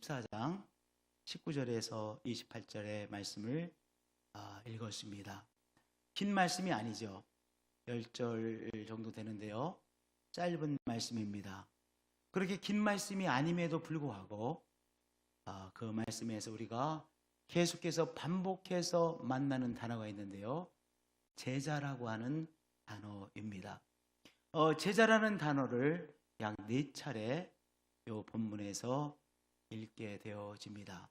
14장 19절에서 28절의 말씀을 읽었습니다. 긴 말씀이 아니죠. 10절 정도 되는데요. 짧은 말씀입니다. 그렇게 긴 말씀이 아님에도 불구하고 그 말씀에서 우리가 계속해서 반복해서 만나는 단어가 있는데요. 제자라고 하는 단어입니다. 제자라는 단어를 약 4차례 이 본문에서 읽게 되어집니다.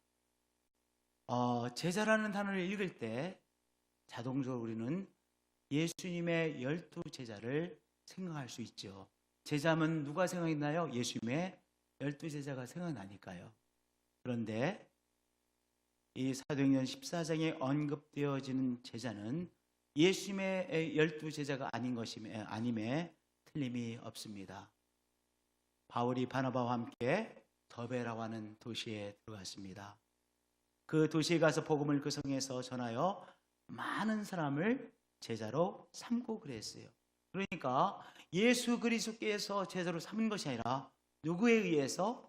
제자라는 단어를 읽을 때 자동적으로 우리는 예수님의 12제자를 생각할 수 있죠. 제자면 누가 생각나요? 예수님의 12제자가 생각나니까요. 그런데 이 사도행전 14장에 언급되어지는 제자는 예수님의 12제자가 아님에 틀림이 없습니다. 바울이 바나바와 함께 더베라고 하는 도시에 들어갔습니다. 그 도시에 가서 복음을 그 성에서 전하여 많은 사람을 제자로 삼고 그랬어요. 그러니까 예수 그리스도께서 제자로 삼은 것이 아니라 누구에 의해서?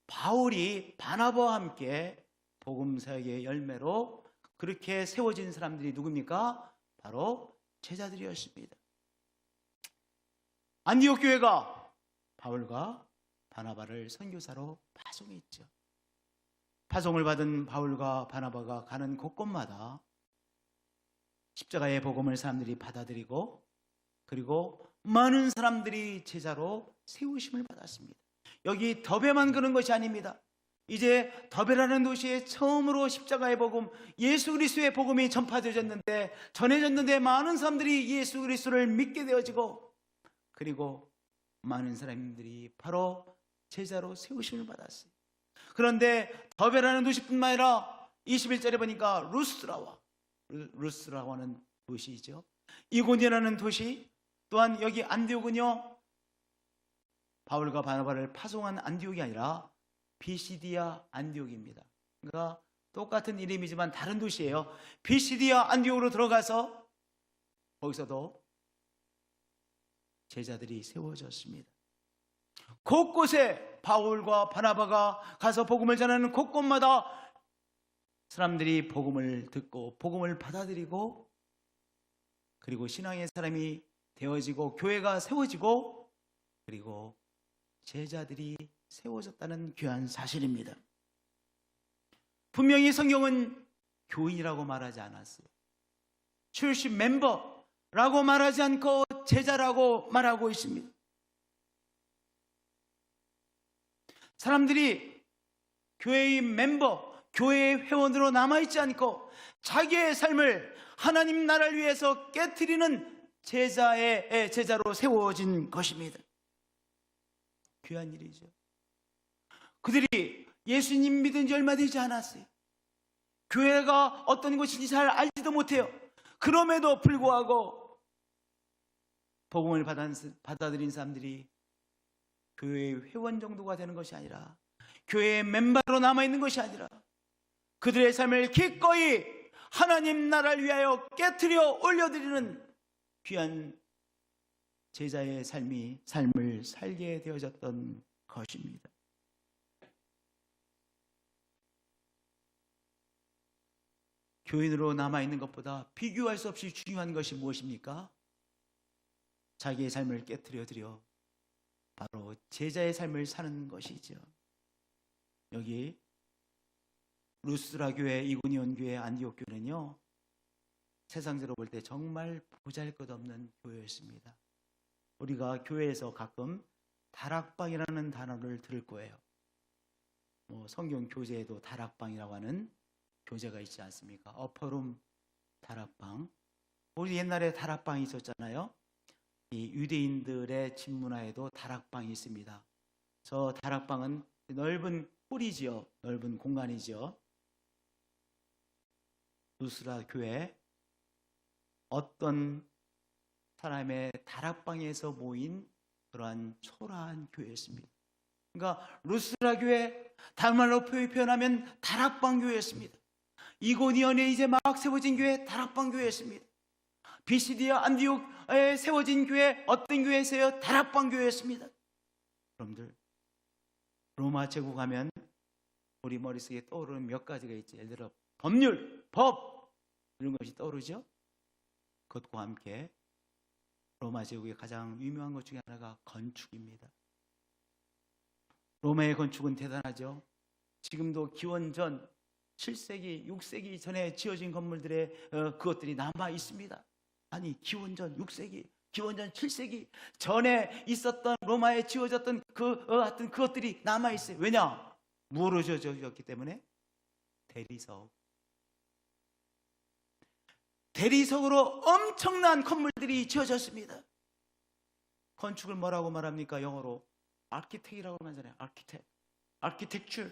바울이 바나바와 함께 복음 사역의 열매로 그렇게 세워진 사람들이 누굽니까? 바로 제자들이었습니다. 안디옥 교회가 바울과 바나바를 선교사로 파송했죠. 파송을 받은 바울과 바나바가 가는 곳곳마다 십자가의 복음을 사람들이 받아들이고 그리고 많은 사람들이 제자로 세우심을 받았습니다. 여기 더베만 그런 것이 아닙니다. 이제 더베라는 도시에 처음으로 십자가의 복음, 예수 그리스도의 복음이 전해졌는데 많은 사람들이 예수 그리스도를 믿게 되어지고 그리고 많은 사람들이 바로 제자로 세우심을 받았어요. 그런데 더베라는 도시뿐만 아니라 21절에 보니까 루스라고 하는 도시이죠. 이고니라는 도시, 또한 여기 안디옥은요, 바울과 바나바를 파송한 안디옥이 아니라 비시디아 안디옥입니다. 그러니까 똑같은 이름이지만 다른 도시예요. 비시디아 안디옥으로 들어가서 거기서도 제자들이 세워졌습니다. 곳곳에 바울과 바나바가 가서 복음을 전하는 곳곳마다 사람들이 복음을 듣고 복음을 받아들이고 그리고 신앙의 사람이 되어지고 교회가 세워지고 그리고 제자들이 세워졌다는 귀한 사실입니다. 분명히 성경은 교인이라고 말하지 않았어요. 출신 멤버라고 말하지 않고 제자라고 말하고 있습니다. 사람들이 교회의 멤버, 교회의 회원으로 남아있지 않고 자기의 삶을 하나님 나라를 위해서 깨트리는 제자로 세워진 것입니다. 귀한 일이죠. 그들이 예수님 믿은 지 얼마 되지 않았어요. 교회가 어떤 곳인지 잘 알지도 못해요. 그럼에도 불구하고 복음을 받아들인 사람들이 교회의 회원 정도가 되는 것이 아니라 교회의 멤버로 남아있는 것이 아니라 그들의 삶을 기꺼이 하나님 나라를 위하여 깨트려 올려드리는 귀한 제자의 삶을 살게 되어졌던 것입니다. 교인으로 남아있는 것보다 비교할 수 없이 중요한 것이 무엇입니까? 자기의 삶을 깨트려 드려 바로 제자의 삶을 사는 것이죠. 여기 루스라 교회, 이고니온 교회, 안디옥 교회는요, 세상적으로 볼 때 정말 보잘것없는 교회였습니다. 우리가 교회에서 가끔 다락방이라는 단어를 들을 거예요. 성경 교재에도 다락방이라고 하는 교재가 있지 않습니까? 어퍼룸 다락방. 우리 옛날에 다락방이 있었잖아요. 이 유대인들의 집 문화에도 다락방이 있습니다. 저 다락방은 넓은 홀이지요. 넓은 공간이죠. 루스라 교회 어떤 사람의 다락방에서 모인 그러한 초라한 교회였습니다. 그러니까 루스라 교회, 다른 말로 표현하면 다락방 교회였습니다. 이고니온에 이제 막 세워진 교회, 다락방 교회였습니다. 비시디아 안디옥에 세워진 교회, 어떤 교회에서요? 다락방 교회였습니다. 여러분들, 로마 제국 하면 우리 머릿속에 떠오르는 몇 가지가 있죠. 예를 들어 법률, 법 이런 것이 떠오르죠. 그것과 함께 로마 제국의 가장 유명한 것 중에 하나가 건축입니다. 로마의 건축은 대단하죠. 지금도 기원전 7세기, 6세기 전에 지어진 건물들의 그것들이 남아 있습니다. 아니, 기원전 6세기, 기원전 7세기 전에 있었던 로마에 지어졌던 하여튼 그것들이 남아 있어요. 왜냐? 무엇으로 지어졌기 때문에? 대리석으로 엄청난 건물들이 지어졌습니다. 건축을 뭐라고 말합니까? 영어로 아키텍이라고 하잖아요. 아키텍처.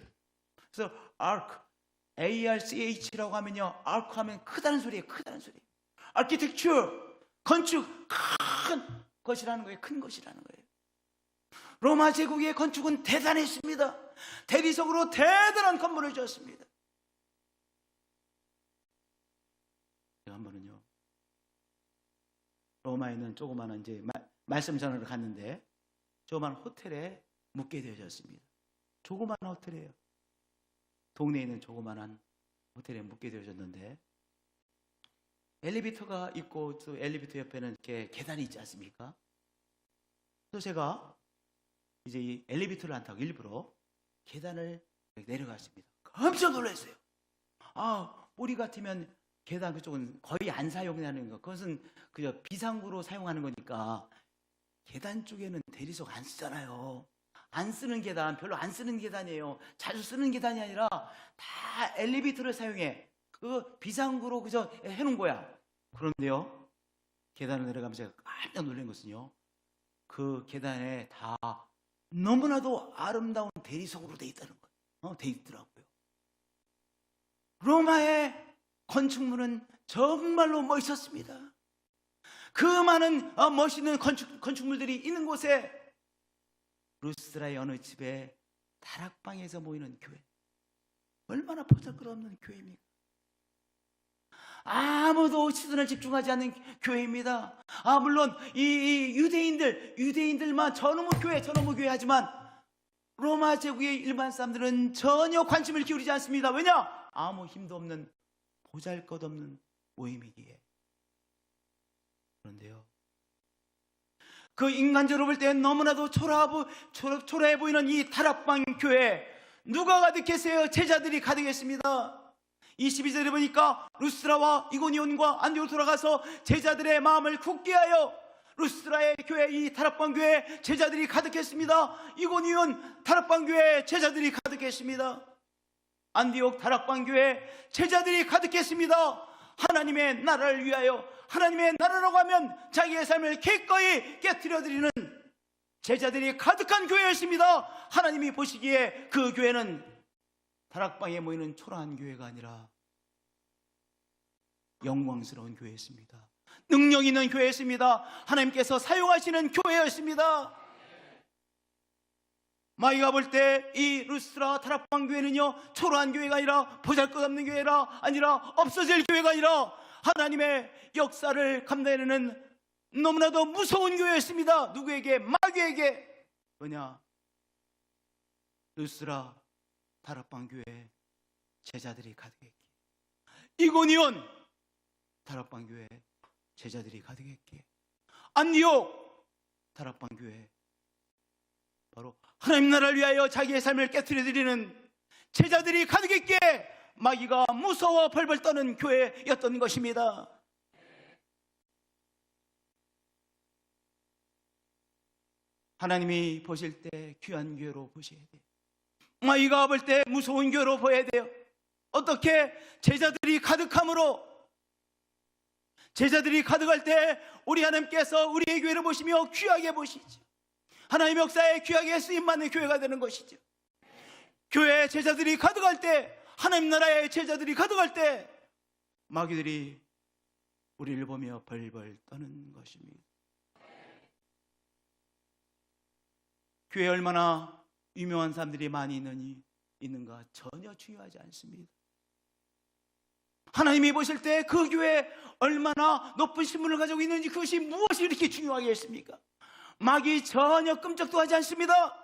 그래서 ARCH라고 하면요, 아크 하면 크다는 소리예요. 크다는 소리. 아키텍처, 건축, 큰 것이라는 거예요. 큰 것이라는 거예요. 로마 제국의 건축은 대단했습니다. 대리석으로 대단한 건물을 지었습니다. 제가 한 번은요, 로마에 있는 조그마한 이제 말씀 전하러 갔는데 조그마한 호텔에 묵게 되어졌습니다. 조그마한 호텔이에요. 동네에 있는 조그마한 호텔에 묵게 되어졌는데 엘리베이터가 있고 또 엘리베이터 옆에는 이렇게 계단이 있지 않습니까? 그래서 제가 이제 이 엘리베이터를 안 타고 일부러 계단을 내려갔습니다. 깜짝 놀랐어요. 우리 같으면 계단 그쪽은 거의 안 사용하는 거, 그것은 그저 비상구로 사용하는 거니까 계단 쪽에는 대리석 안 쓰잖아요. 안 쓰는 계단, 별로 안 쓰는 계단이에요. 자주 쓰는 계단이 아니라 다 엘리베이터를 사용해. 그 비상구로 그저 해놓은 거야. 그런데요, 계단을 내려가면서 제가 깜짝 놀란 것은요, 그 계단에 다 너무나도 아름다운 대리석으로 돼 있다는 거예요. 돼 있더라고요. 로마의 건축물은 정말로 멋있었습니다. 그 많은 멋있는 건축물들이 있는 곳에 루스드라의 어느 집에 다락방에서 모이는 교회, 얼마나 보잘것없는 교회입니까? 아무도 시선을 집중하지 않는 교회입니다. 물론 이 유대인들만 저놈의 교회 하지만 로마 제국의 일반 사람들은 전혀 관심을 기울이지 않습니다. 왜냐? 아무 힘도 없는 보잘것없는 모임이기에. 그런데요, 그 인간적으로 볼 때 너무나도 초라해 보이는 이 다락방 교회, 누가 가득했어요? 제자들이 가득했습니다. 22절에 보니까 루스드라와 이고니온과 안디옥으로 돌아가서 제자들의 마음을 굳게 하여, 루스드라의 교회, 이 다락방 교회 제자들이 가득했습니다. 이고니온 다락방 교회 제자들이 가득했습니다. 안디옥 다락방 교회 제자들이 가득했습니다. 하나님의 나라를 위하여, 하나님의 나라라고 하면 자기의 삶을 기꺼이 깨트려드리는 제자들이 가득한 교회였습니다. 하나님이 보시기에 그 교회는 다락방에 모이는 초라한 교회가 아니라 영광스러운 교회였습니다. 능력 있는 교회였습니다. 하나님께서 사용하시는 교회였습니다. 마귀가 볼 때 이 루스드라 다락방 교회는요, 초라한 교회가 아니라 보잘것없는 교회가 아니라 없어질 교회가 아니라 하나님의 역사를 감당하는 너무나도 무서운 교회였습니다. 누구에게? 마귀에게. 뭐냐? 루스드라 다락방 교회 제자들이 가득했기에, 이고니온 다락방 교회 제자들이 가득했기에, 안디옥 다락방 교회 바로 하나님 나라를 위하여 자기의 삶을 깨트려 드리는 제자들이 가득했기에 마귀가 무서워 벌벌 떠는 교회였던 것입니다. 하나님이 보실 때 귀한 교회로 보셔야 돼요. 마귀가 볼 때 무서운 교회로 보여야 돼요. 어떻게? 제자들이 가득함으로, 제자들이 가득할 때 우리 하나님께서 우리의 교회를 보시며 귀하게 보시죠. 하나님의 역사에 귀하게 쓰임받는 교회가 되는 것이죠. 교회에 제자들이 가득할 때, 하나님 나라의 제자들이 가득할 때 마귀들이 우리를 보며 벌벌 떠는 것입니다. 교회에 얼마나 유명한 사람들이 많이 있는가 전혀 중요하지 않습니다. 하나님이 보실 때 그 교회에 얼마나 높은 신분을 가지고 있는지, 그것이 무엇이 이렇게 중요하겠습니까? 마귀 전혀 끔찍도 하지 않습니다.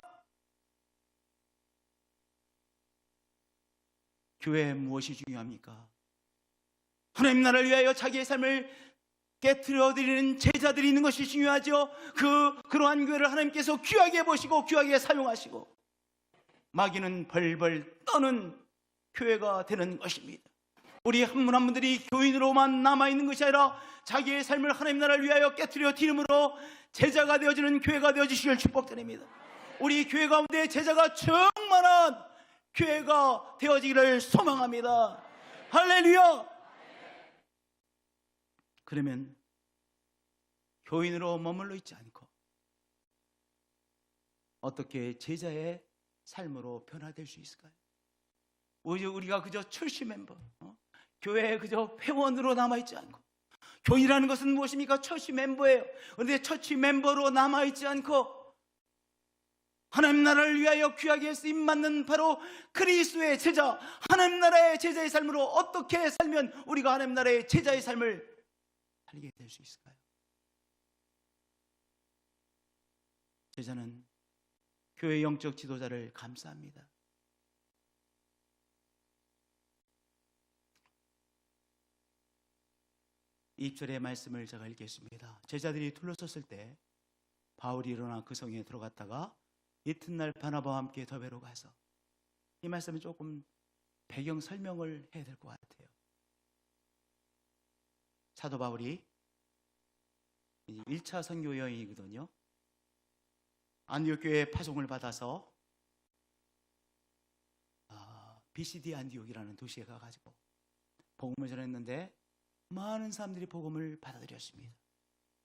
교회에 무엇이 중요합니까? 하나님 나라를 위하여 자기의 삶을 깨트려 드리는 제자들이 있는 것이 중요하죠. 그러한 교회를 하나님께서 귀하게 보시고 귀하게 사용하시고 마귀는 벌벌 떠는 교회가 되는 것입니다. 우리 한 분 한 분들이 교인으로만 남아있는 것이 아니라 자기의 삶을 하나님 나라를 위하여 깨트려 드림으로 제자가 되어지는 교회가 되어주시길 축복드립니다. 우리 교회 가운데 제자가 충만한 교회가 되어지기를 소망합니다. 할렐루야. 그러면 교인으로 머물러 있지 않고 어떻게 제자의 삶으로 변화될 수 있을까요? 우리가 그저 출시 멤버, 교회에 그저 회원으로 남아있지 않고, 교인이라는 것은 무엇입니까? 처치 멤버예요. 그런데 처치 멤버로 남아있지 않고 하나님 나라를 위하여 귀하게 쓰임받는 바로 그리스도의 제자, 하나님 나라의 제자의 삶으로 어떻게 살면 우리가 하나님 나라의 제자의 삶을 살게 될 수 있을까요? 제자는 교회 영적 지도자를 감싸합니다. 이 2절의 말씀을 제가 읽겠습니다. 제자들이 둘러섰을 때 바울이 일어나 그 성에 들어갔다가 이튿날 바나바와 함께 더베로 가서, 이 말씀은 조금 배경 설명을 해야 될 것 같아요. 사도 바울이 1차 선교 여행이거든요. 안디옥 교회의 파송을 받아서 비시디 안디옥이라는 도시에 가가지고 복음을 전했는데 많은 사람들이 복음을 받아들였습니다.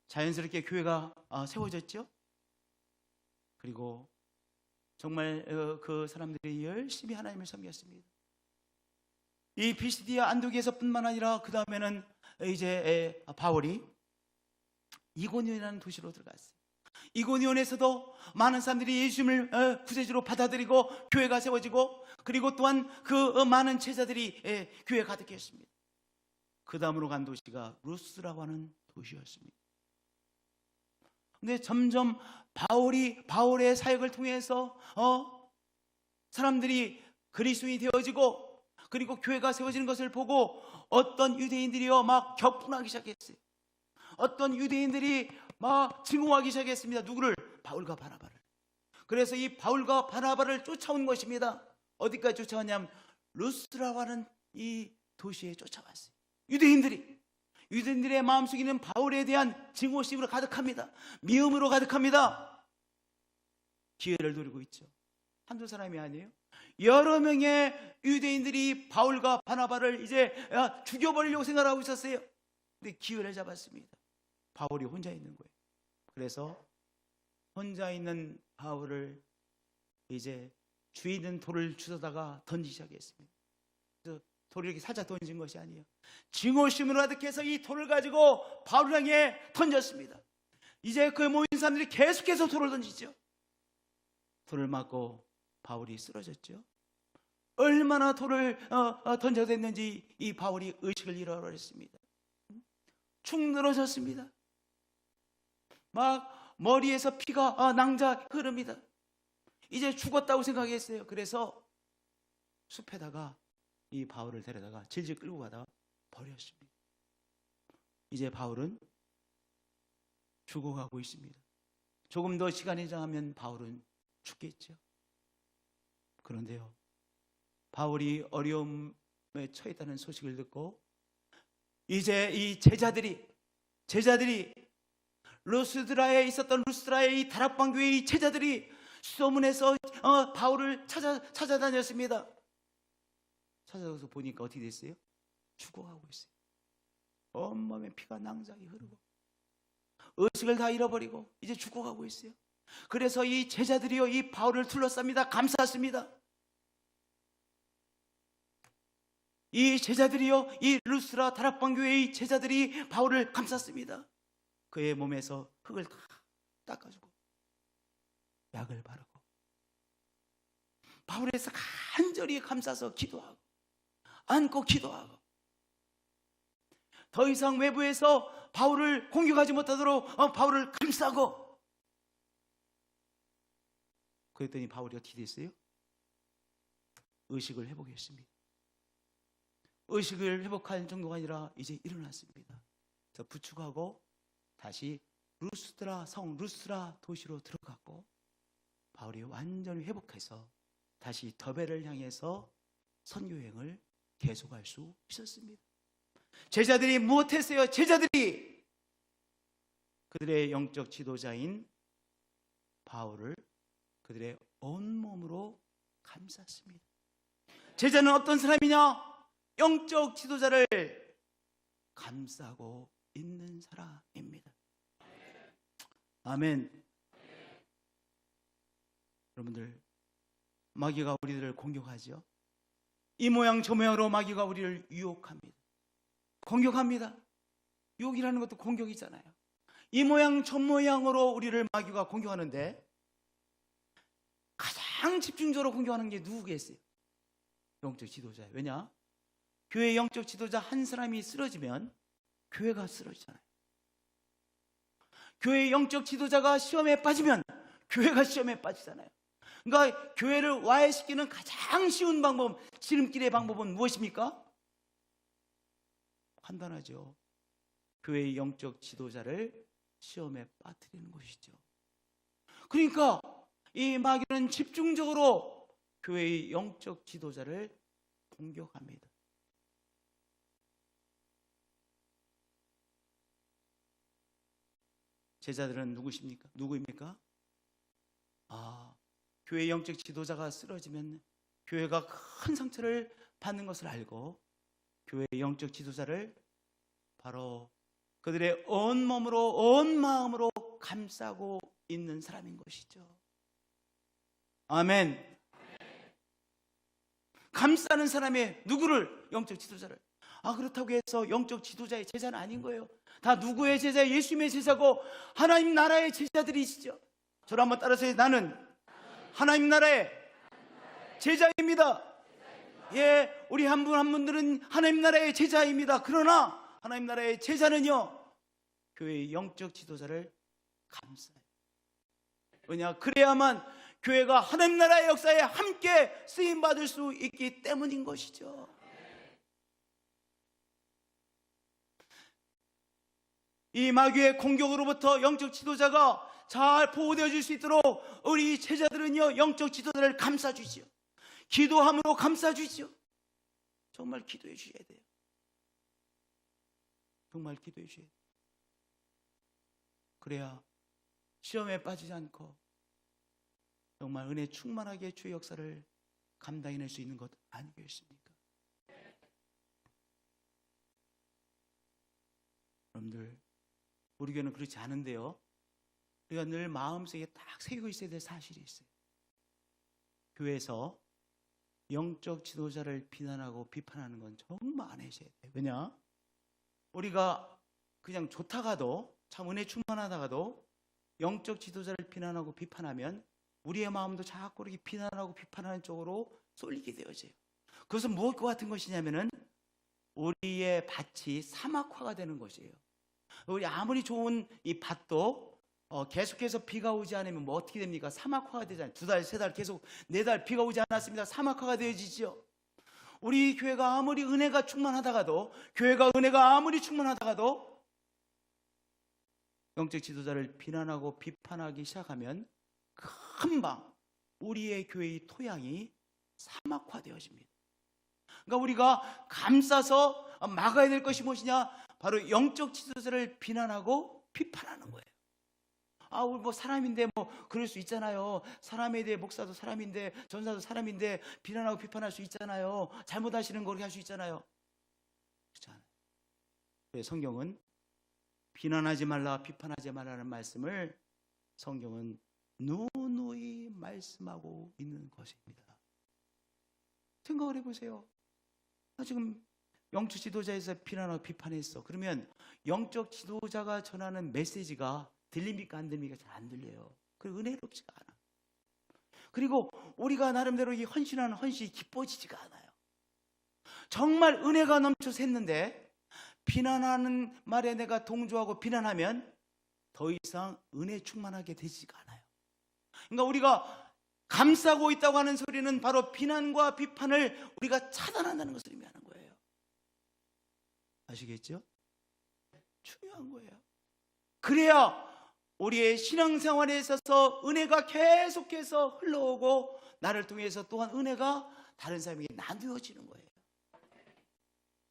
자연스럽게 교회가 세워졌죠. 그리고 정말 그 사람들이 열심히 하나님을 섬겼습니다. 이 비시디아 안디옥에서뿐만 아니라 그 다음에는 이제 바울이 이고니온이라는 도시로 들어갔어요. 이고니온에서도 많은 사람들이 예수님을 구세주로 받아들이고 교회가 세워지고, 그리고 또한 그 많은 제자들이 교회에 가득했습니다. 그 다음으로 간 도시가 루스라고 하는 도시였습니다. 근데 점점 바울의 사역을 통해서 사람들이 그리스도인이 되어지고, 그리고 교회가 세워지는 것을 보고 어떤 유대인들이요 막 격분하기 시작했어요. 어떤 유대인들이 막 증오하기 시작했습니다. 누구를? 바울과 바나바를. 그래서 이 바울과 바나바를 쫓아온 것입니다. 어디까지 쫓아왔냐면 루스라고 하는 이 도시에 쫓아왔어요. 유대인들의 마음속에는 바울에 대한 증오심으로 가득합니다. 미움으로 가득합니다. 기회를 노리고 있죠. 한두 사람이 아니에요. 여러 명의 유대인들이 바울과 바나바를 이제 죽여버리려고 생각하고 있었어요. 근데 기회를 잡았습니다. 바울이 혼자 있는 거예요. 그래서 혼자 있는 바울을 이제 주인은 돌을 주워다가 던지기 시작했습니다. 그래서 돌을 이렇게 살짝 던진 것이 아니에요. 증오심으로 가득해서 이 돌을 가지고 바울을 향해 던졌습니다. 이제 그 모인 사람들이 계속해서 돌을 던지죠. 돌을 맞고 바울이 쓰러졌죠. 얼마나 돌을 던져댔는지 이 바울이 의식을 잃어버렸습니다. 축 늘어졌습니다. 막 머리에서 피가 낭자 흐릅니다. 이제 죽었다고 생각했어요. 그래서 숲에다가 이 바울을 데려다가 질질 끌고 가다가 버렸습니다. 이제 바울은 죽어가고 있습니다. 조금 더 시간이 지나면 바울은 죽겠죠. 그런데요, 바울이 어려움에 처했다는 소식을 듣고 이제 이 제자들이 루스드라에 있었던 루스드라의 이 다락방 교회의 이 제자들이 소문에서 바울을 찾아다녔습니다. 찾아가서 보니까 어떻게 됐어요? 죽어가고 있어요. 온몸에 피가 낭자히 흐르고 의식을 다 잃어버리고 이제 죽어가고 있어요. 그래서 이 제자들이요 이 바울을 둘러쌉니다. 감쌌습니다. 이 제자들이요 이 루스라 다락방 교회의 제자들이 바울을 감쌌습니다. 그의 몸에서 흙을 다 닦아주고 약을 바르고 바울에서 간절히 감싸서 기도하고 안고 기도하고, 더 이상 외부에서 바울을 공격하지 못하도록 바울을 감싸고, 그랬더니 바울이 어떻게 됐어요? 의식을 회복했습니다. 의식을 회복할 정도가 아니라 이제 일어났습니다. 그래서 부축하고 다시 루스드라 성 루스드라 도시로 들어갔고, 바울이 완전히 회복해서 다시 더베를 향해서 선교여행을 계속할 수 있었습니다. 제자들이 무엇했어요? 제자들이 그들의 영적 지도자인 바울을 그들의 온몸으로 감쌌습니다. 제자는 어떤 사람이냐? 영적 지도자를 감싸고 있는 사람입니다. 아멘. 여러분들, 마귀가 우리들을 공격하죠. 이 모양 저 모양으로 마귀가 우리를 유혹합니다. 공격합니다. 유혹이라는 것도 공격이잖아요. 이 모양 저 모양으로 우리를 마귀가 공격하는데 가장 집중적으로 공격하는 게 누구겠어요? 영적 지도자예요. 왜냐? 교회 영적 지도자 한 사람이 쓰러지면 교회가 쓰러지잖아요. 교회 영적 지도자가 시험에 빠지면 교회가 시험에 빠지잖아요. 그러니까 교회를 와해시키는 가장 쉬운 방법, 지름길의 방법은 무엇입니까? 간단하죠. 교회의 영적 지도자를 시험에 빠뜨리는 것이죠. 그러니까 이 마귀는 집중적으로 교회의 영적 지도자를 공격합니다. 제자들은 누구입니까? 교회 영적 지도자가 쓰러지면 교회가 큰 상처를 받는 것을 알고 교회 영적 지도자를 바로 그들의 온 몸으로 온 마음으로 감싸고 있는 사람인 것이죠. 아멘. 감싸는 사람의 누구를? 영적 지도자를. 그렇다고 해서 영적 지도자의 제자는 아닌 거예요. 다 누구의 제자? 예수님의 제자고 하나님 나라의 제자들이시죠. 저를 한번 따라서 해요. 나는 하나님 나라의 제자입니다. 예, 우리 한 분 한 분들은 하나님 나라의 제자입니다. 그러나 하나님 나라의 제자는요, 교회의 영적 지도자를 감싸요. 왜냐? 그래야만 교회가 하나님 나라의 역사에 함께 쓰임 받을 수 있기 때문인 것이죠. 이 마귀의 공격으로부터 영적 지도자가 잘 보호되어질 수 있도록 우리 제자들은요, 영적 지도자를 감싸주지요. 기도함으로 감싸주지요. 정말 기도해 주셔야 돼요. 정말 기도해 주셔야 돼요. 그래야 시험에 빠지지 않고 정말 은혜 충만하게 주의 역사를 감당해낼 수 있는 것 아니겠습니까? 여러분들, 우리 교회는 그렇지 않은데요, 우리가 늘 마음속에 딱 새기고 있어야 될 사실이 있어요. 교회에서 영적 지도자를 비난하고 비판하는 건 정말 안 하셔야 돼요. 왜냐? 우리가 그냥 좋다가도, 참 은혜 충만하다가도 영적 지도자를 비난하고 비판하면 우리의 마음도 자꾸 이렇게 비난하고 비판하는 쪽으로 쏠리게 되어져요. 그것은 무엇과 같은 것이냐면은 우리의 밭이 사막화가 되는 것이에요. 우리 아무리 좋은 이 밭도 계속해서 비가 오지 않으면 뭐 어떻게 됩니까? 사막화가 되잖아요. 2달, 3달 계속 4달 비가 오지 않았습니다. 사막화가 되어지죠. 우리 교회가 아무리 은혜가 충만하다가도, 교회가 은혜가 아무리 충만하다가도 영적 지도자를 비난하고 비판하기 시작하면 금방 우리의 교회의 토양이 사막화되어집니다. 그러니까 우리가 감싸서 막아야 될 것이 무엇이냐? 바로 영적 지도자를 비난하고 비판하는 거예요. 우리 뭐 사람인데 뭐 그럴 수 있잖아요. 사람에 대해 목사도 사람인데 전사도 사람인데 비난하고 비판할 수 있잖아요. 잘못하시는 거 그렇게 할 수 있잖아요. 그렇지 않아요. 그래서 성경은 비난하지 말라, 비판하지 말라는 말씀을 성경은 누누이 말씀하고 있는 것입니다. 생각을 해보세요. 지금 영적 지도자에서 비난하고 비판했어. 그러면 영적 지도자가 전하는 메시지가 들립니까? 안 들립니까? 잘 안 들려요. 그리고 은혜롭지가 않아. 그리고 우리가 나름대로 이 헌신하는 헌신이 기뻐지지가 않아요. 정말 은혜가 넘쳐서 했는데 비난하는 말에 내가 동조하고 비난하면 더 이상 은혜 충만하게 되지가 않아요. 그러니까 우리가 감싸고 있다고 하는 소리는 바로 비난과 비판을 우리가 차단한다는 것을 의미하는 거예요. 아시겠죠? 중요한 거예요. 그래야 우리의 신앙생활에 있어서 은혜가 계속해서 흘러오고 나를 통해서 또한 은혜가 다른 사람에게 나누어지는 거예요.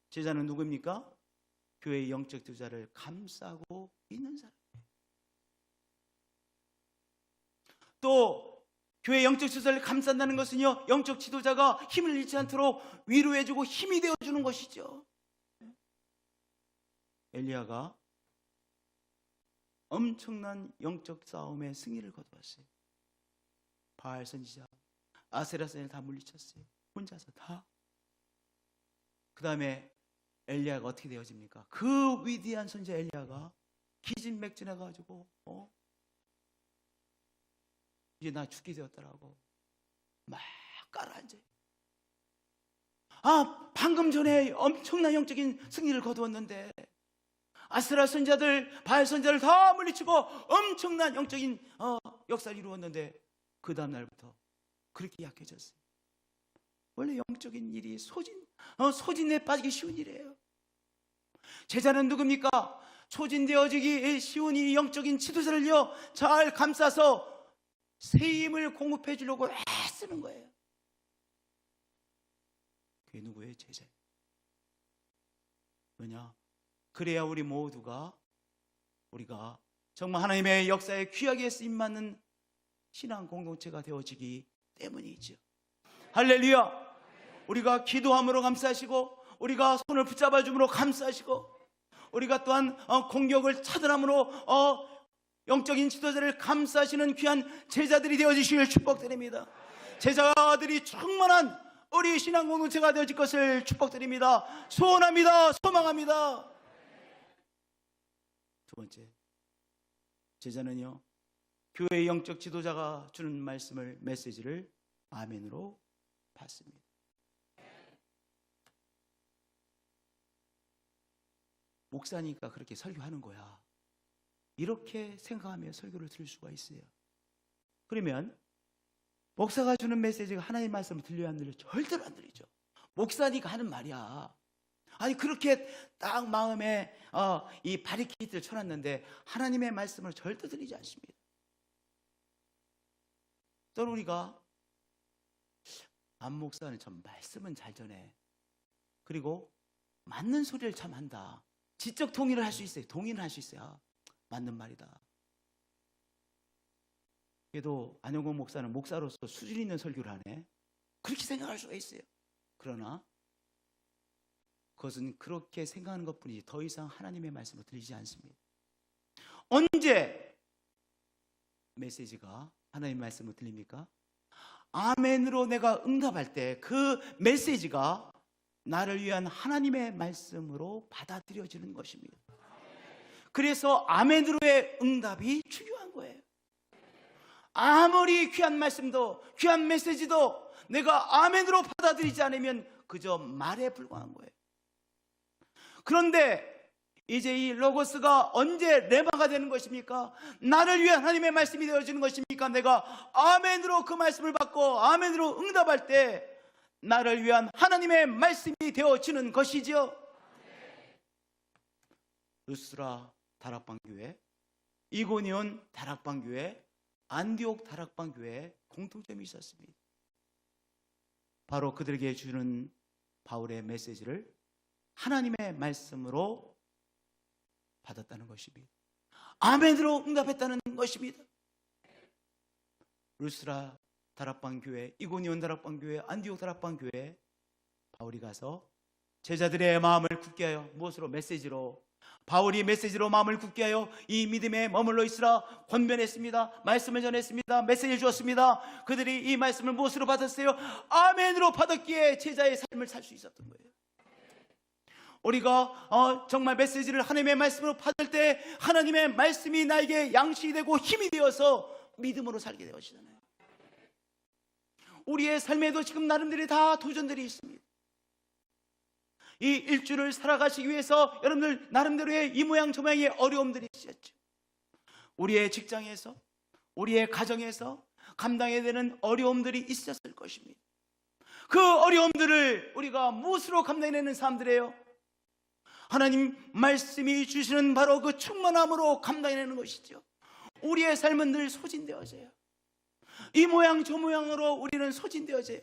제자는 누구입니까? 교회의 영적 지도자를 감싸고 있는 사람. 또 교회 영적 지도자를 감싼다는 것은요, 영적 지도자가 힘을 잃지 않도록 위로해주고 힘이 되어주는 것이죠. 엘리야가 엄청난 영적 싸움의 승리를 거두었어요. 바알 선지자, 아세라 선지자 다 물리쳤어요. 혼자서 다. 그 다음에 엘리야가 어떻게 되어집니까? 그 위대한 선지자 엘리야가 기진맥진해가지고 이제 나 죽게 되었다라고 막 깔아앉아요. 방금 전에 엄청난 영적인 승리를 거두었는데 아세라 선지자들, 바알 선지자를 다 물리치고 엄청난 영적인 역사를 이루었는데 그 다음 날부터 그렇게 약해졌어요. 원래 영적인 일이 소진에 빠지기 쉬운 일이에요. 제자는 누굽니까? 소진되어지기 쉬운 이 영적인 지도자를요 잘 감싸서 새 힘을 공급해 주려고 애쓰는 거예요. 그게 누구예요? 제자예요. 왜냐? 그래야 우리 모두가 우리가 정말 하나님의 역사에 귀하게 쓰임받는 신앙 공동체가 되어지기 때문이죠. 할렐루야. 우리가 기도함으로 감싸시고 우리가 손을 붙잡아 줌으로 감싸시고 우리가 또한 공격을 차단함으로 영적인 지도자를 감싸시는 귀한 제자들이 되어지시길 축복드립니다. 제자들이 충만한 우리 신앙 공동체가 되어질 것을 축복드립니다. 소원합니다. 소망합니다. 두 번째, 제자는요 교회의 영적 지도자가 주는 말씀을, 메시지를 아멘으로 받습니다. 목사니까 그렇게 설교하는 거야, 이렇게 생각하며 설교를 들을 수가 있어요. 그러면 목사가 주는 메시지가 하나님의 말씀을 들려야 안 들려요? 절대로 안 들리죠. 목사니까 하는 말이야. 아니 그렇게 딱 마음에 이 바리케이트를 쳐놨는데 하나님의 말씀을 절대 들리지 않습니다. 또는 우리가 안 목사는 참 말씀은 잘 전해, 그리고 맞는 소리를 참 한다, 지적 동의를 할 수 있어요. 동의는 할 수 있어요. 맞는 말이다. 그래도 안영건 목사는 목사로서 수준 있는 설교를 하네, 그렇게 생각할 수가 있어요. 그러나 그것은 그렇게 생각하는 것뿐이지 더 이상 하나님의 말씀으로 들리지 않습니다. 언제 메시지가 하나님의 말씀으로 들립니까? 아멘으로 내가 응답할 때 그 메시지가 나를 위한 하나님의 말씀으로 받아들여지는 것입니다. 그래서 아멘으로의 응답이 중요한 거예요. 아무리 귀한 말씀도 귀한 메시지도 내가 아멘으로 받아들이지 않으면 그저 말에 불과한 거예요. 그런데 이제 이 로고스가 언제 레마가 되는 것입니까? 나를 위한 하나님의 말씀이 되어지는 것입니까? 내가 아멘으로 그 말씀을 받고 아멘으로 응답할 때 나를 위한 하나님의 말씀이 되어지는 것이죠. 루스라 다락방교회, 이고니온 다락방교회, 안디옥 다락방교회에 공통점이 있었습니다. 바로 그들에게 주는 바울의 메시지를 하나님의 말씀으로 받았다는 것입니다. 아멘으로 응답했다는 것입니다. 루스라 다락방교회, 이고니온 다락방교회, 안디옥 다락방교회 바울이 가서 제자들의 마음을 굳게 하여, 무엇으로? 메시지로. 바울이 메시지로 마음을 굳게 하여 이 믿음에 머물러 있으라 권면했습니다. 말씀을 전했습니다. 메시지를 주었습니다. 그들이 이 말씀을 무엇으로 받았어요? 아멘으로 받았기에 제자의 삶을 살 수 있었던 거예요. 우리가 정말 메시지를 하나님의 말씀으로 받을 때 하나님의 말씀이 나에게 양식이 되고 힘이 되어서 믿음으로 살게 되어지잖아요. 우리의 삶에도 지금 나름대로 다 도전들이 있습니다. 이 일주를 살아가시기 위해서 여러분들 나름대로의 이 모양 저 모양의 어려움들이 있었죠. 우리의 직장에서, 우리의 가정에서 감당해야 되는 어려움들이 있었을 것입니다. 그 어려움들을 우리가 무엇으로 감당해내는 사람들이에요? 하나님 말씀이 주시는 바로 그 충만함으로 감당해내는 것이죠. 우리의 삶은 늘 소진되어져요. 이 모양 저 모양으로 우리는 소진되어져요.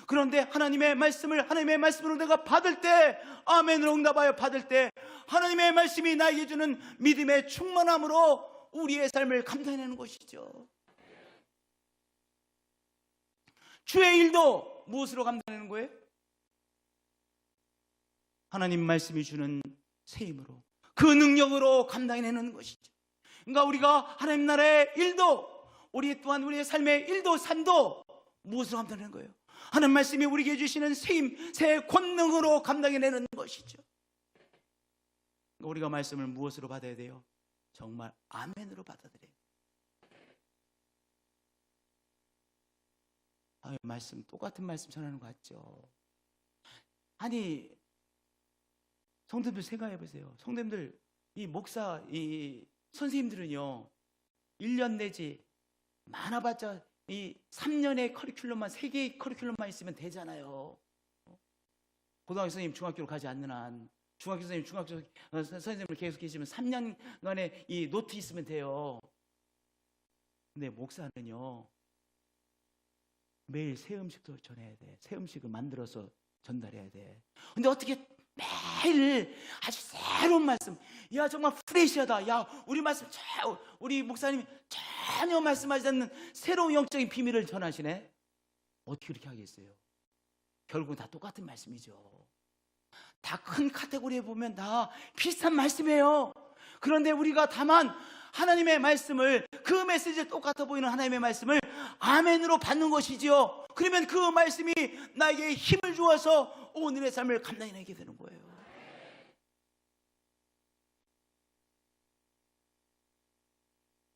그런데 하나님의 말씀으로 내가 받을 때, 아멘으로 응답하여 받을 때, 하나님의 말씀이 나에게 주는 믿음의 충만함으로 우리의 삶을 감당해내는 것이죠. 주의 일도 무엇으로 감당하는 거예요? 하나님 말씀이 주는 새 힘으로, 그 능력으로 감당해내는 것이죠. 그러니까 우리가 하나님 나라의 일도, 우리 또한 우리의 삶의 일도 산도 무엇으로 감당하는 거예요? 하나님 말씀이 우리에게 주시는 새 힘, 새 권능으로 감당해내는 것이죠. 우리가 말씀을 무엇으로 받아야 돼요? 정말 아멘으로 받아들여요. 말씀, 똑같은 말씀 전하는 것 같죠? 아니, 성도님들 생각해 보세요. 성도님들, 이 목사, 이 선생님들은요, 1년 내지 많아봤자 이 3년의 커리큘럼만, 3개의 커리큘럼만 있으면 되잖아요. 고등학교 선생님 중학교로 가지 않는 한, 중학교 선생님 중학교 선생님을 계속 계시면 3년간의 이 노트 있으면 돼요. 근데 목사는요, 매일 새 음식도 전해야 돼. 새 음식을 만들어서 전달해야 돼. 근데 어떻게 매일 아주 새로운 말씀, 야 정말 프레시하다, 야 우리 말씀, 우리 목사님이 전혀 말씀하지 않는 새로운 영적인 비밀을 전하시네. 어떻게 그렇게 하겠어요? 결국은 다 똑같은 말씀이죠. 다 큰 카테고리에 보면 다 비슷한 말씀이에요. 그런데 우리가 다만 하나님의 말씀을, 그 메시지에 똑같아 보이는 하나님의 말씀을 아멘으로 받는 것이지요. 그러면 그 말씀이 나에게 힘을 주어서 오늘의 삶을 감당해내게 되는 거예요.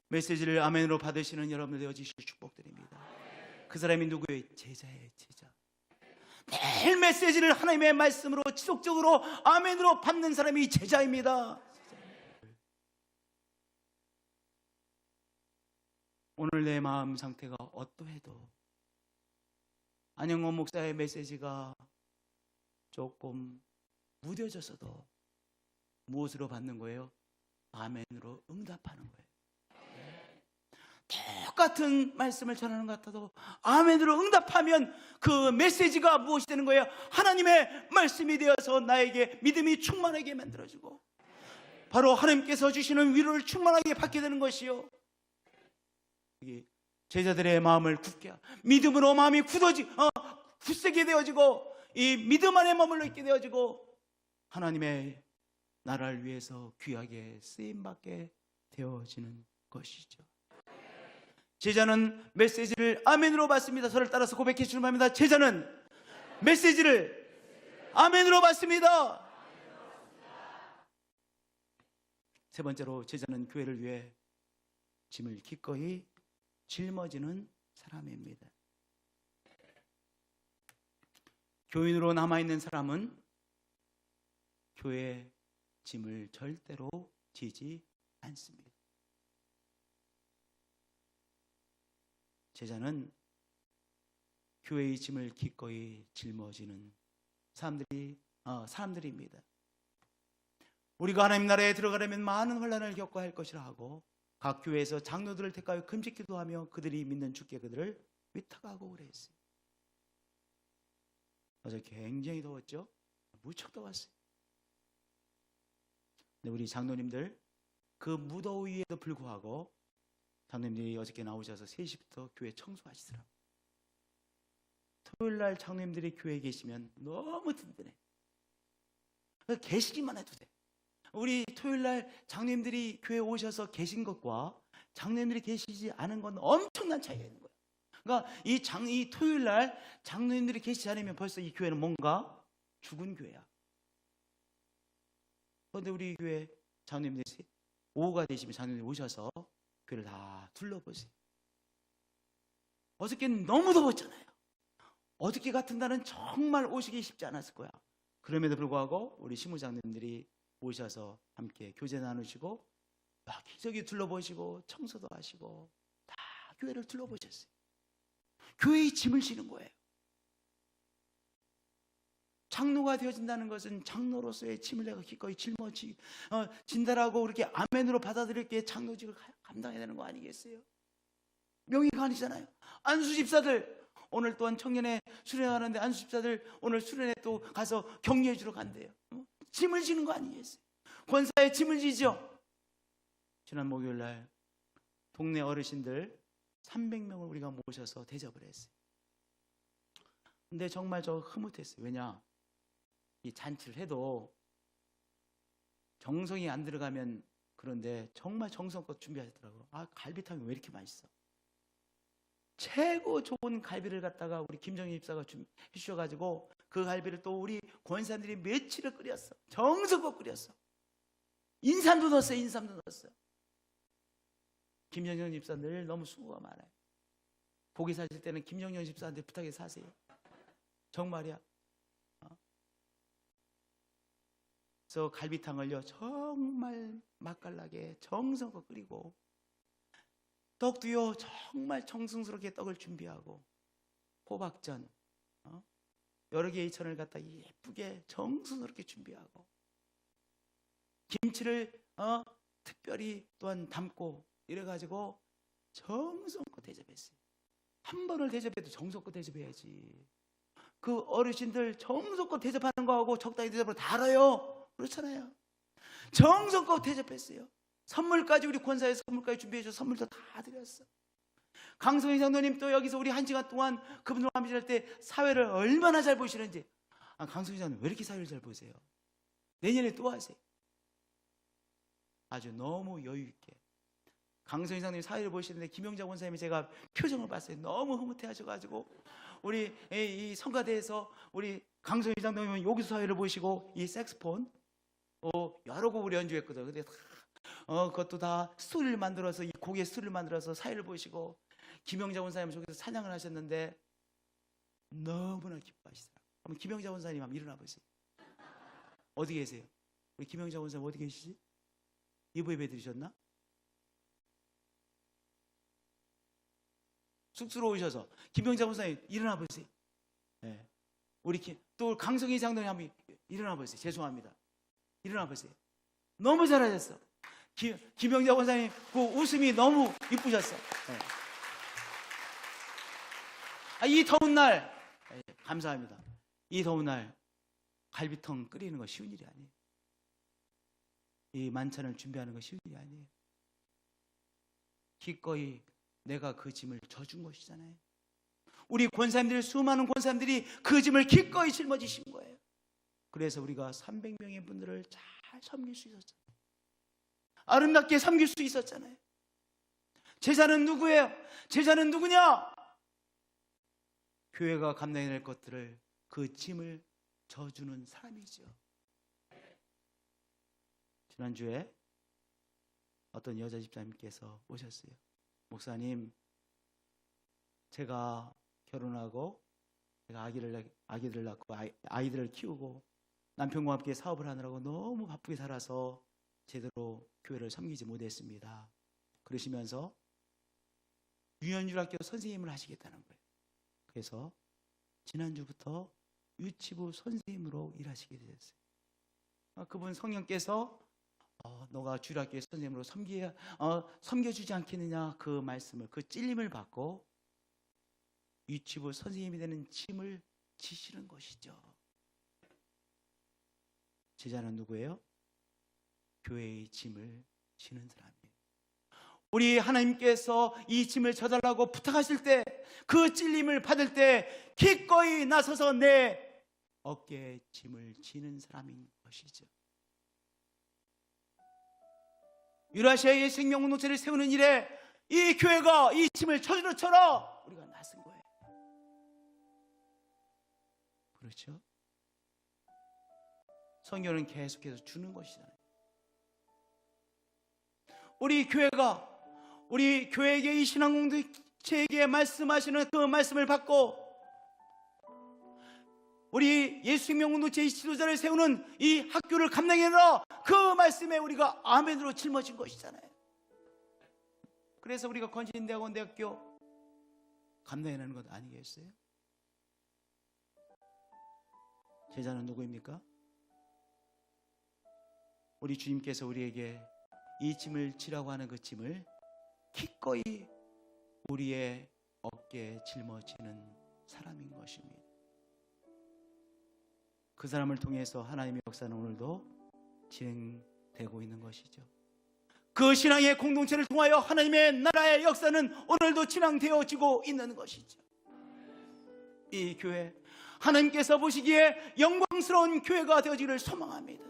메시지를 아멘으로 받으시는 여러분들 되어주실 축복드립니다. 그 사람이 누구예요? 제자예요, 제자. 매일 메시지를 하나님의 말씀으로 지속적으로 아멘으로 받는 사람이 제자입니다. 오늘 내 마음 상태가 어떠해도 안영원 목사의 메시지가 조금 무뎌졌어도 무엇으로 받는 거예요? 아멘으로 응답하는 거예요. 똑같은 말씀을 전하는 것 같아도 아멘으로 응답하면 그 메시지가 무엇이 되는 거예요? 하나님의 말씀이 되어서 나에게 믿음이 충만하게 만들어지고, 바로 하나님께서 주시는 위로를 충만하게 받게 되는 것이요, 제자들의 마음을 굳게, 믿음으로 마음이 굳세게 되어지고, 이 믿음 안에 머물러 있게 되어지고, 하나님의 나라를 위해서 귀하게 쓰임받게 되어지는 것이죠. 제자는 메시지를 아멘으로 받습니다. 저를 따라서 고백해 주시기 바랍니다. 제자는 메시지를 아멘으로 받습니다. 세 번째로, 제자는 교회를 위해 짐을 기꺼이 짊어지는 사람입니다. 교인으로 남아있는 사람은 교회의 짐을 절대로 지지 않습니다. 제자는 교회의 짐을 기꺼이 짊어지는 사람들입니다. 우리가 하나님 나라에 들어가려면 많은 환난을 겪어야 할 것이라 하고, 각 교회에서 장로들을 택하여 금식 기도하며 그들이 믿는 주께 그들을 위탁하고 그랬어요. 어제 굉장히 더웠죠? 무척 더웠어요. 근데 우리 장로님들, 그 무더위에도 불구하고 장로님들이 어저께 나오셔서 3시부터 교회 청소하시더라고요. 토요일날 장로님들이 교회에 계시면 너무 든든해. 계시기만 해도 돼. 우리 토요일날 장로님들이 교회에 오셔서 계신 것과 장로님들이 계시지 않은 건 엄청난 차이가 있는 거예요. 그러니까 이 토요일날 장로님들이 계시지 않으면 벌써 이 교회는 뭔가 죽은 교회야. 그런데 우리 교회 장로님들이 오후가 되시면 장로님들이 오셔서 교회를 다 둘러보세요. 어저께는 너무 더웠잖아요. 어저께 같은 날은 정말 오시기 쉽지 않았을 거야. 그럼에도 불구하고 우리 시무장님들이 오셔서 함께 교제 나누시고 여기저기 둘러보시고 청소도 하시고 다 교회를 둘러보셨어요. 교회의 짐을 지는 거예요. 장로가 되어진다는 것은 장로로서의 짐을 내가 기꺼이 진다라고 그렇게 아멘으로 받아들일 게 장로직을 감당해야 되는 거 아니겠어요? 명예가 아니잖아요. 안수 집사들 오늘 또한 청년회 수련회 가는데 안수 집사들 오늘 수련회 또 가서 격려해 주러 간대요. 짐을 지는 거 아니겠어요? 권사에 짐을 지죠. 지난 목요일 날 동네 어르신들 300명을 우리가 모셔서 대접을 했어요. 근데 정말 저 흐뭇했어요. 왜냐? 이 잔치를 해도 정성이 안 들어가면 그런데 정말 정성껏 준비하셨더라고요. 아, 갈비탕이 왜 이렇게 맛있어? 최고 좋은 갈비를 갖다가 우리 김정희 집사가 해주셔가지고 그 갈비를 또 우리 권사님들이 며칠을 끓였어. 정성껏 끓였어. 인삼도 넣었어요. 인삼도 넣었어요. 김정희 집사 늘 너무 수고가 많아요. 고기 사실 때는 김정희 집사한테 부탁해 사세요. 정말이야. 그래서 갈비탕을요 정말 맛깔나게 정성껏 끓이고, 떡도요 정말 정성스럽게 떡을 준비하고, 호박전 여러 개의 천을 갖다 예쁘게 정성스럽게 준비하고, 김치를 특별히 또한 담고 이래가지고 정성껏 대접했어요. 한 번을 대접해도 정성껏 대접해야지. 그 어르신들 정성껏 대접하는 거하고 적당히 대접을 다 알아요. 그렇잖아요. 정성껏 대접했어요. 선물까지 우리 권사에 선물까지 준비해 줘서 선물도 다 드렸어. 강성희 장로님 또 여기서 우리 1시간 동안 그분들 함께할 때 사회를 얼마나 잘 보시는지. 강성희 장로님 왜 이렇게 사회를 잘 보세요? 내년에 또 하세요. 아주 너무 여유 있게 강성희 장로님 사회를 보시는데 김영자 권사님이 제가 표정을 봤어요. 너무 흐뭇해 하셔가지고 우리 이 성가대에서 우리 강성희 장로님은 여기서 사회를 보시고 이 색스폰 여러 곡을 연주했거든. 근데 그것도 다 스토리를 만들어서 이 곡의 스토리를 만들어서 사회를 보시고, 김영자 원사님 저기서 찬양을 하셨는데 너무나 기뻐하시더라고요. 한번 김영자 원사님 한번 일어나 보세요. 어디 계세요? 우리 김영자 원사님 어디 계시지? 예배 드리셨나? 쑥스러우셔서 김영자 원사님 일어나 보세요. 네. 우리 또 강성희 장로님 한번 일어나 보세요. 죄송합니다. 일어나 보세요. 너무 잘하셨어. 김영자 원사님 그 웃음이 너무 이쁘셨어. 네. 이 더운 날 감사합니다. 이 더운 날 갈비탕 끓이는 거 쉬운 일이 아니에요. 이 만찬을 준비하는 거 쉬운 일이 아니에요. 기꺼이 내가 그 짐을 져준 것이잖아요. 우리 권사님들, 수많은 권사님들이 그 짐을 기꺼이 짊어지신 거예요. 그래서 우리가 300명의 분들을 잘 섬길 수 있었잖아요. 아름답게 섬길 수 있었잖아요. 제자는 누구예요? 제자는 누구냐? 교회가 감당해야 될 것들을, 그 짐을 져주는 사람이죠. 지난주에 어떤 여자 집사님께서 오셨어요. 목사님, 제가 결혼하고 제가 아기들을 낳고 아이들을 키우고 남편과 함께 사업을 하느라고 너무 바쁘게 살아서 제대로 교회를 섬기지 못했습니다. 그러시면서 유년유학교 선생님을 하시겠다는 거예요. 그래서 지난주부터 유치부 선생님으로 일하시게 되었어요. 그분 성령께서 너가 주일학교의 선생님으로 섬겨주지 않겠느냐, 그 말씀을, 그 찔림을 받고 유치부 선생님이 되는 짐을 지시는 것이죠. 제자는 누구예요? 교회의 짐을 지는 사람이에요. 우리 하나님께서 이 짐을 져달라고 부탁하실 때, 그 찔림을 받을 때 기꺼이 나서서 내 어깨에 짐을 지는 사람인 것이죠. 유라시아의 생명공동체를 세우는 일에 이 교회가 이 짐을 져주는 처럼 우리가 나선 거예요. 그렇죠? 성경은 계속해서 주는 것이잖아요. 우리 교회가, 우리 교회에게 이 신앙공동체에게 말씀하시는 그 말씀을 받고 우리 예수생명공동체의 지도자를 세우는 이 학교를 감당해라, 그 말씀에 우리가 아멘으로 짊어진 것이잖아요. 그래서 우리가 건진대학원대학교 감당해내는 것 아니겠어요? 제자는 누구입니까? 우리 주님께서 우리에게 이 짐을 지라고 하는 그 짐을 기꺼이 우리의 어깨에 짊어지는 사람인 것입니다. 그 사람을 통해서 하나님의 역사는 오늘도 진행되고 있는 것이죠. 그 신앙의 공동체를 통하여 하나님의 나라의 역사는 오늘도 진행되어지고 있는 것이죠. 이 교회, 하나님께서 보시기에 영광스러운 교회가 되어지기를 소망합니다.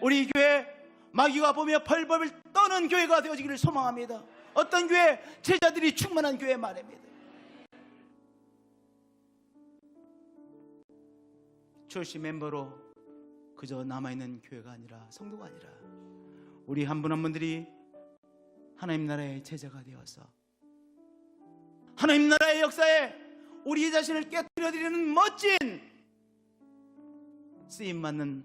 우리 교회, 마귀가 보며 벌벌 떠는 교회가 되어지기를 소망합니다. 어떤 교회? 제자들이 충만한 교회 말입니다. 출시 멤버로 그저 남아있는 교회가 아니라, 성도가 아니라 우리 한 분 한 분들이 하나님 나라의 제자가 되어서 하나님 나라의 역사에 우리 자신을 깨뜨려드리는 멋진 쓰임받는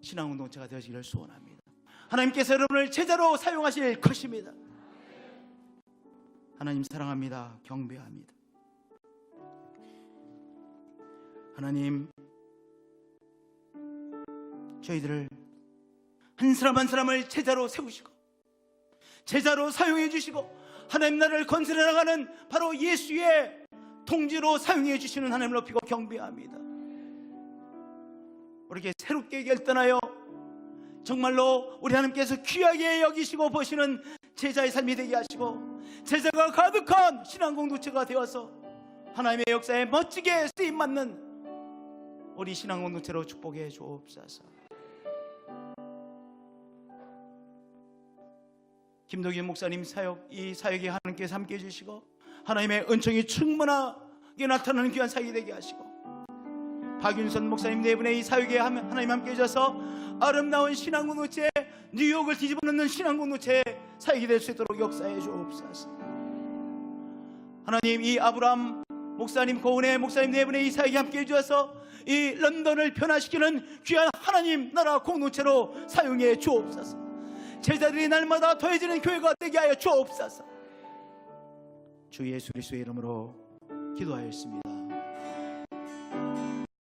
신앙공동체가 되어지기를 소원합니다. 하나님께서 여러분을 제자로 사용하실 것입니다. 하나님 사랑합니다. 경배합니다. 하나님, 저희들을 한 사람 한 사람을 제자로 세우시고 제자로 사용해 주시고 하나님 나라를 건설해 나가는 바로 예수의 통지로 사용해 주시는 하나님을 높이고 경배합니다. 우리에게 새롭게 결단하여 정말로 우리 하나님께서 귀하게 여기시고 보시는 제자의 삶이 되게 하시고 제자가 가득한 신앙 공동체가 되어서 하나님의 역사에 멋지게 쓰임받는 우리 신앙 공동체로 축복해 주옵소서. 김도균 목사님 사역, 이 사역에 하나님께서 함께 해주시고 하나님의 은총이 충만하게 나타나는 귀한 사역이 되게 하시고 박윤선 목사님 네 분의 이 사역에 하나님 함께 해주셔서 아름다운 신앙공동체, 뉴욕을 뒤집어 놓는 신앙공동체 사역이 될 수 있도록 역사해 주옵소서. 하나님, 이 아브라함 목사님, 고은혜 목사님 네 분의 이 사역에 함께 해주셔서 이 런던을 변화시키는 귀한 하나님 나라 공동체로 사용해 주옵소서. 제자들이 날마다 더해지는 교회가 되게 하여 주옵소서. 주 예수 그리스도의 이름으로 기도하였습니다.